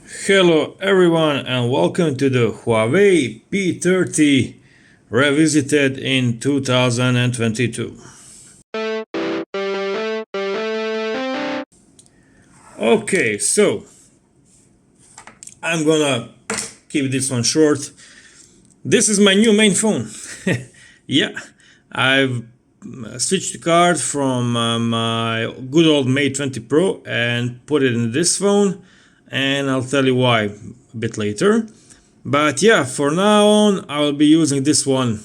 Hello everyone and welcome to the Huawei P30 revisited in 2022. Okay, so I'm gonna keep this one short. This is my new main phone. Yeah, I've switched the card from my good old Mate 20 Pro and put it in this phone, and I'll tell you why a bit later. But yeah, for now on, I will be using this one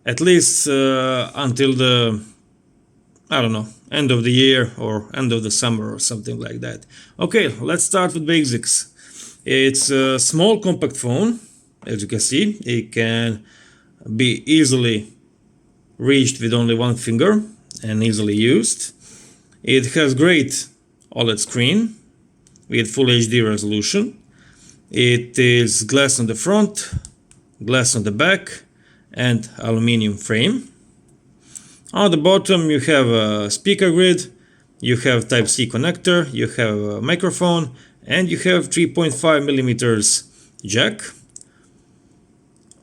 at least until the, I don't know, end of the year or end of the summer or something like that. Okay, let's start with basics. It's a small compact phone, as you can see. It can be easily reached with only one finger and easily used. It has great OLED screen with Full HD resolution. It is glass on the front, glass on the back, and aluminium frame. On the bottom you have a speaker grid, you have Type-C connector, you have a microphone, and you have 3.5 millimeters jack.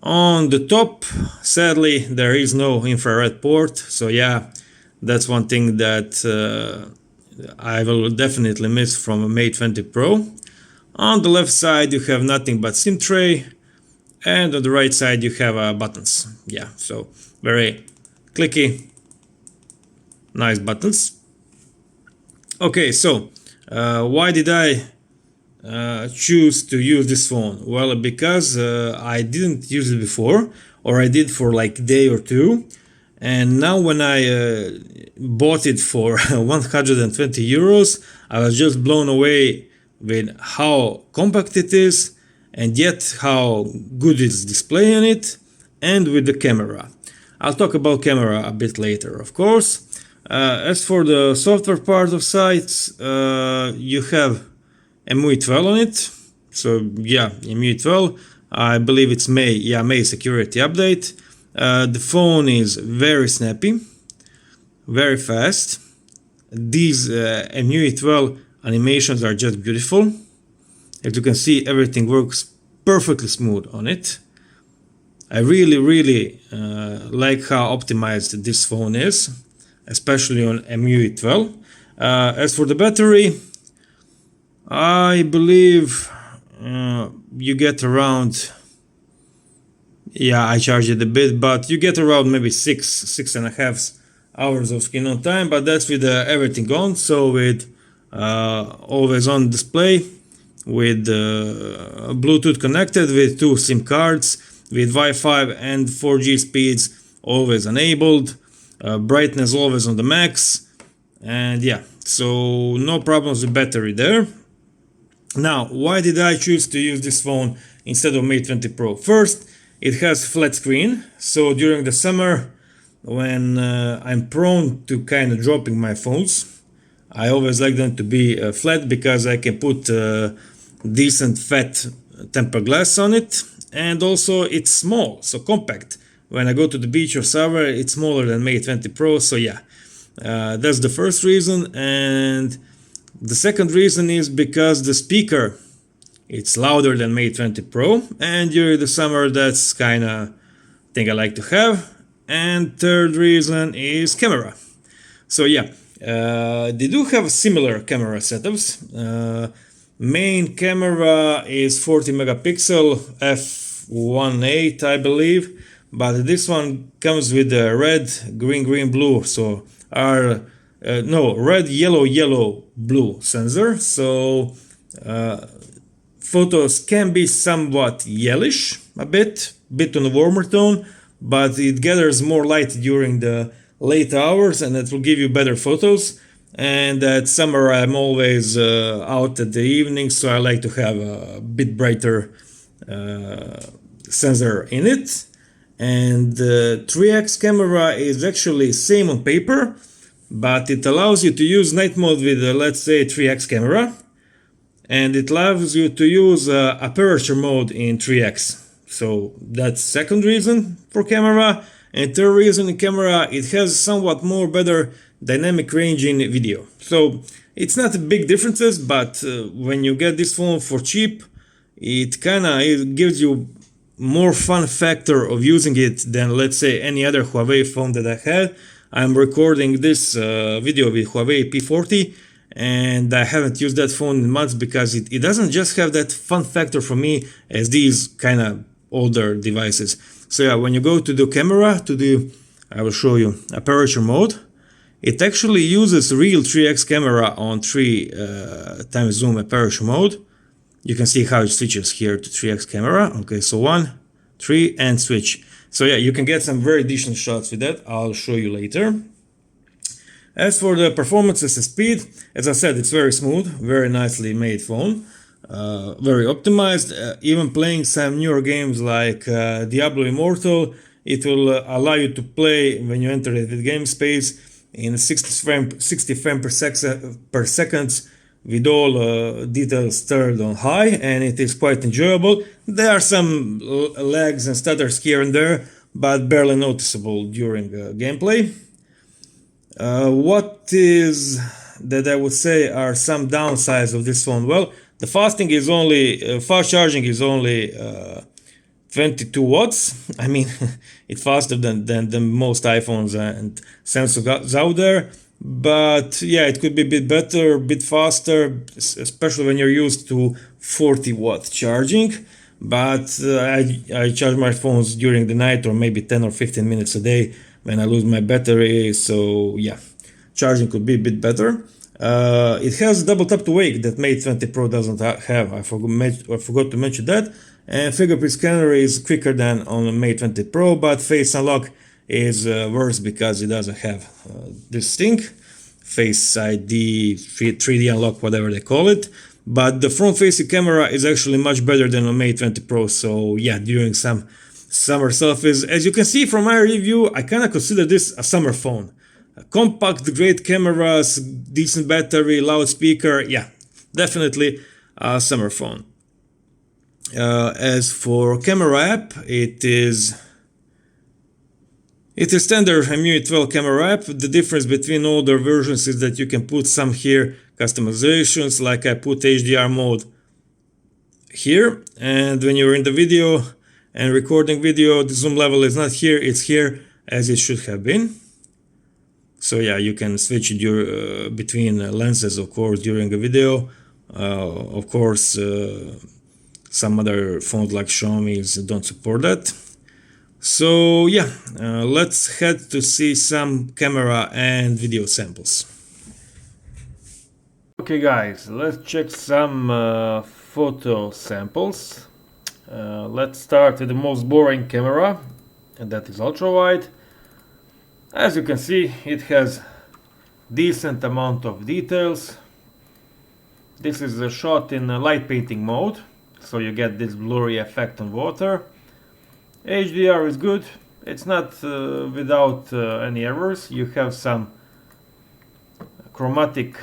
On the top, sadly, there is no infrared port, so yeah, that's one thing that I will definitely miss from a Mate 20 Pro. On the left side you have nothing but SIM tray, and on the right side you have buttons. Yeah, so very clicky, nice buttons. Okay, so why did I choose to use this phone? Well, because I didn't use it before, or I did for like a day or two, and now when I bought it for 120 euros, I was just blown away with how compact it is, and yet how good is display on it, and with the camera. I'll talk about camera a bit later, of course. As for the software part of sites, you have MUI 12 on it. So yeah, MUI 12. I believe it's May security update. The phone is very snappy, very fast. These MUI 12 animations are just beautiful. As you can see, everything works perfectly smooth on it. I really like how optimized this phone is, especially on MUI 12. As for the battery, I believe you get around, yeah, I charged it a bit, but you get around maybe 6.5 hours of screen on time, but that's with everything on. So with always on display, with Bluetooth connected, with 2 SIM cards, with Wi-Fi and 4G speeds always enabled, brightness always on the max, and yeah, so no problems with battery there. Now, why did I choose to use this phone instead of Mate 20 Pro? First, it has flat screen, so during the summer, when I'm prone to kind of dropping my phones, I always like them to be flat, because I can put decent fat tempered glass on it, and also it's small, so compact. When I go to the beach or somewhere, it's smaller than Mate 20 Pro, so yeah, that's the first reason. And the second reason is because the speaker, it's louder than Mate 20 Pro, and during the summer that's kind of thing I like to have. And third reason is camera. So yeah, they do have similar camera setups. Main camera is 40 megapixel f1.8, I believe, but this one comes with the red, green, blue, so red, yellow, blue sensor. So photos can be somewhat yellowish, a bit on a warmer tone, but it gathers more light during the late hours, and it will give you better photos. And at summer I'm always out at the evening, so I like to have a bit brighter sensor in it. And the 3x camera is actually same on paper, but it allows you to use night mode with let's say 3x camera, and it allows you to use aperture mode in 3x. So that's second reason for camera. And third reason in camera, it has somewhat more better dynamic range in video. So It's not big differences, but when you get this phone for cheap, it gives you more fun factor of using it than, let's say, any other Huawei phone that I had. I'm recording this video with Huawei P30, and I haven't used that phone in months because it doesn't just have that fun factor for me as these kind of older devices. So yeah, when you go to the camera, I will show you aperture mode. It actually uses real 3x camera on 3 times zoom aperture mode. You can see how it switches here to 3x camera. Okay, so 1, 3, and switch. So yeah, you can get some very decent shots with that. I'll show you later. As for the performances and speed, as I said, it's very smooth, very nicely made phone. Very optimized. Even playing some newer games like Diablo Immortal, it will allow you to play when you enter the game space in 60 frames per second with all details turned on high, and it is quite enjoyable. There are some lags and stutters here and there, but barely noticeable during gameplay. What is that I would say are some downsides of this phone? Well, the fast charging is only 22 watts. I mean, it's faster than most iPhones and Samsungs out there. But yeah, it could be a bit better, a bit faster, especially when you're used to 40-watt charging. But I charge my phones during the night, or maybe 10 or 15 minutes a day when I lose my battery. So yeah, charging could be a bit better. It has double tap to wake that Mate 20 Pro doesn't have. I forgot to mention that. And fingerprint scanner is quicker than on the Mate 20 Pro, but face unlock is worse because it doesn't have this thing, Face ID, 3D unlock, whatever they call it. But the front-facing camera is actually much better than on Mate 20 Pro. So yeah, during some summer selfies, as you can see from my review, I kind of consider this a summer phone. Compact, great cameras, decent battery, loudspeaker. Yeah, definitely a summer phone. As for camera app, it is standard MIUI 12 camera app. The difference between older versions is that you can put some here customizations, like I put HDR mode here, and when you're in the video and recording video, the zoom level is not here, it's here as it should have been. So yeah, you can switch between lenses, of course, during a video. Of course, some other phones like Xiaomi's don't support that. So yeah, let's head to see some camera and video samples. Okay guys, let's check some photo samples. Let's start with the most boring camera, and that is ultra wide. As you can see, it has decent amount of details. This is a shot in light painting mode, so you get this blurry effect on water. HDR is good. It's not without any errors. You have some chromatic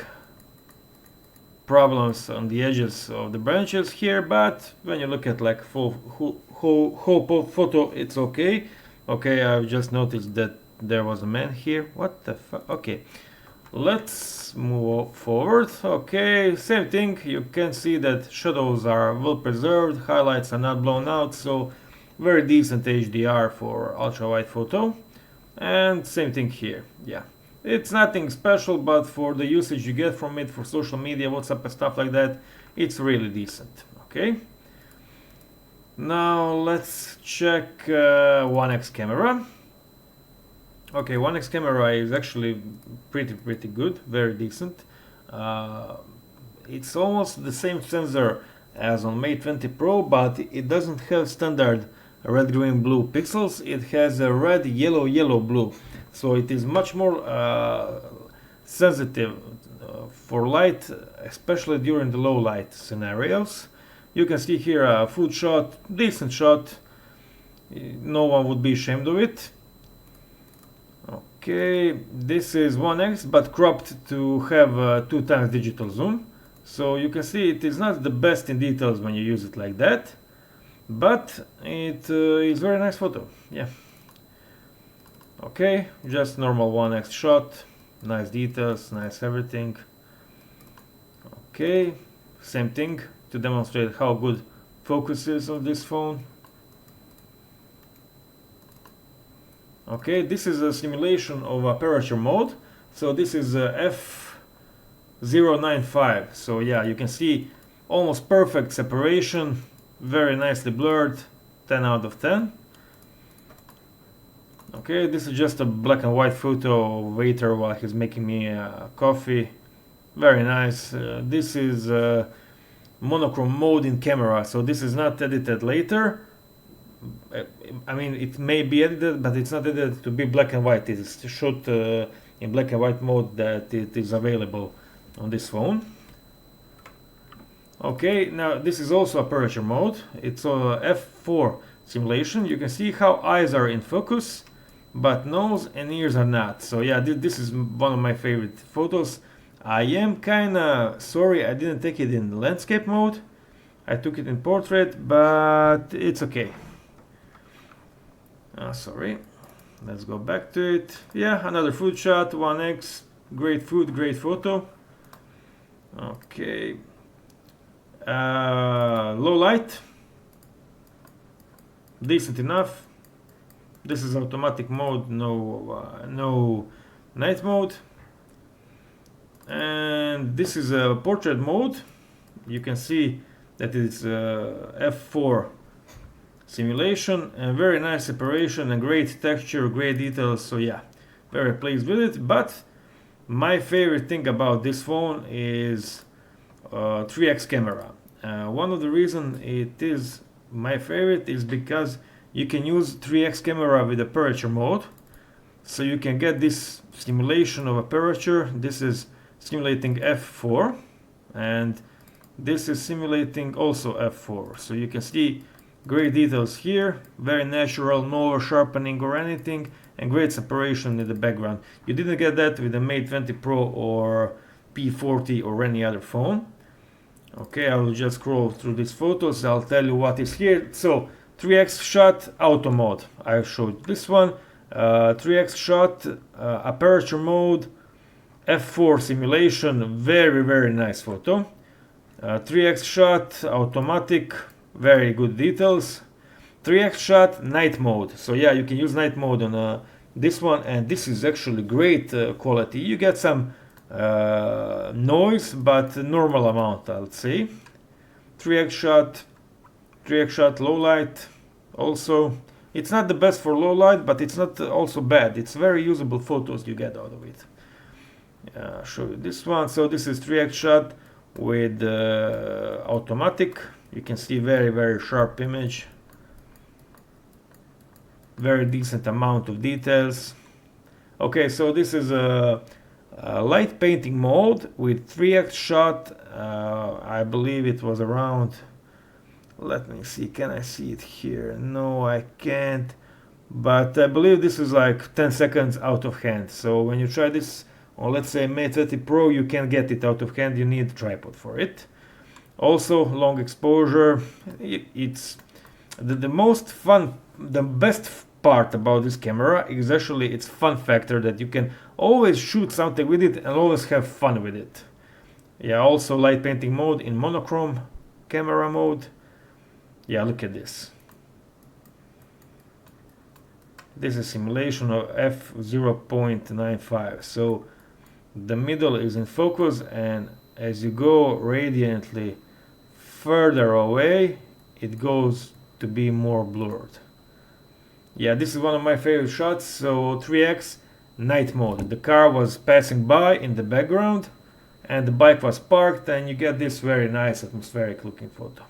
problems on the edges of the branches here, but when you look at like whole photo, it's okay. Okay, I've just noticed that there was a man here. What the fuck? Okay, let's move forward. Okay, same thing. You can see that shadows are well preserved, highlights are not blown out, so very decent HDR for ultra wide photo. And same thing here. Yeah, it's nothing special, but for the usage you get from it for social media, WhatsApp and stuff like that, it's really decent. Okay, now let's check 1x camera. Okay, 1x camera is actually pretty good, very decent. It's almost the same sensor as on Mate 20 Pro, but it doesn't have standard red, green, blue pixels. It has a red, yellow, yellow, blue. So it is much more sensitive for light, especially during the low light scenarios. You can see here a food shot, decent shot. No one would be ashamed of it. Okay, this is 1x but cropped to have 2 times digital zoom. So you can see it is not the best in details when you use it like that, but it is very nice photo. Yeah. Okay, just normal 1x shot, nice details, nice everything. Okay, same thing to demonstrate how good focus is on this phone. Okay, this is a simulation of aperture mode. So this is f0.95. So yeah, you can see almost perfect separation, very nicely blurred, 10 out of 10. Okay, this is just a black and white photo of waiter while he's making me coffee. Very nice. This is monochrome mode in camera, so this is not edited later. I mean, it may be edited, but it's not edited to be black and white. It is shot in black and white mode that it is available on this phone. Okay, now this is also aperture mode. It's a f4 simulation. You can see how eyes are in focus, but nose and ears are not. So yeah, this is one of my favorite photos. I am kinda sorry I didn't take it in landscape mode. I took it in portrait, but it's okay. Sorry. Let's go back to it. Yeah, another food shot, 1x. Great food, great photo. Okay. Low light. Decent enough. This is automatic mode, no night mode. And this is a portrait mode. You can see that it's f4 simulation, and very nice separation and great texture, great details. So yeah, very pleased with it. But my favorite thing about this phone is 3x camera. One of the reasons it is my favorite is because you can use 3x camera with aperture mode, so you can get this simulation of aperture. This is simulating f4, and this is simulating also f4. So you can see great details here, very natural, no over sharpening or anything, and great separation in the background. You didn't get that with the Mate 20 Pro or P30 or any other phone. Okay, I will just scroll through these photos. I'll tell you what is here. So 3x shot auto mode, I showed this one. 3x shot aperture mode, f4 simulation, very nice photo. 3x shot automatic, very good details. 3x shot night mode. So yeah, you can use night mode on this one, and this is actually great quality. You get some noise, but normal amount, I would say. 3x shot low light. Also, it's not the best for low light, but it's not also bad. It's very usable photos you get out of it. I'll show you this one. So this is 3x shot with automatic. You can see very sharp image, very decent amount of details. Okay, so this is a light painting mode with 3x shot. I believe it was around, let me see, can I see it here? No, I can't, but I believe this is like 10 seconds out of hand. So when you try this on, let's say, Mate 30 Pro, you can't get it out of hand, you need a tripod for it. Also, long exposure. It's the most fun, the best part about this camera is actually its fun factor, that you can always shoot something with it and always have fun with it. Yeah, also light painting mode in monochrome camera mode. Yeah, look at this. This is simulation of f0.95. So the middle is in focus, and as you go radiantly further away, it goes to be more blurred. Yeah, this is one of my favorite shots. So 3x night mode. The car was passing by in the background, and the bike was parked, and you get this very nice atmospheric looking photo.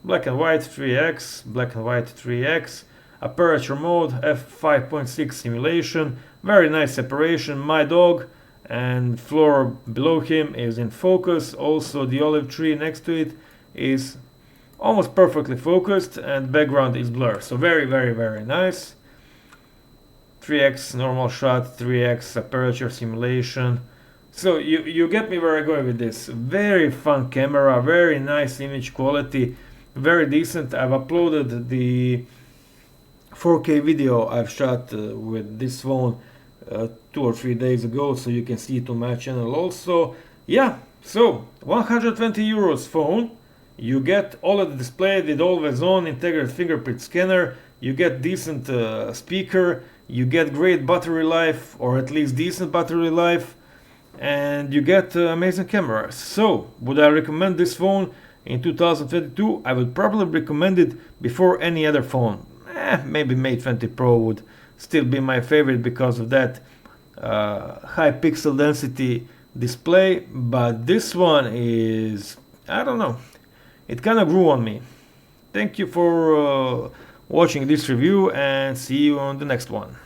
Black and white 3x, black and white 3x, aperture mode, f5.6 simulation, very nice separation. My dog and floor below him is in focus. Also the olive tree next to it is almost perfectly focused, and background is blurred. So very nice. 3x normal shot, 3x aperture simulation. So you get me where I go with this. Very fun camera, very nice image quality, very decent. I've uploaded the 4K video I've shot with this phone 2 or 3 days ago, so you can see it on my channel also. Yeah, So, 120 euros phone, you get OLED display with always on integrated fingerprint scanner, you get decent speaker, you get great battery life, or at least decent battery life, and you get amazing cameras. So, would I recommend this phone in 2022? I would probably recommend it before any other phone. Maybe Mate 20 Pro would still be my favorite because of that high pixel density display, but this one is, I don't know, it kind of grew on me. Thank you for watching this review, and see you on the next one.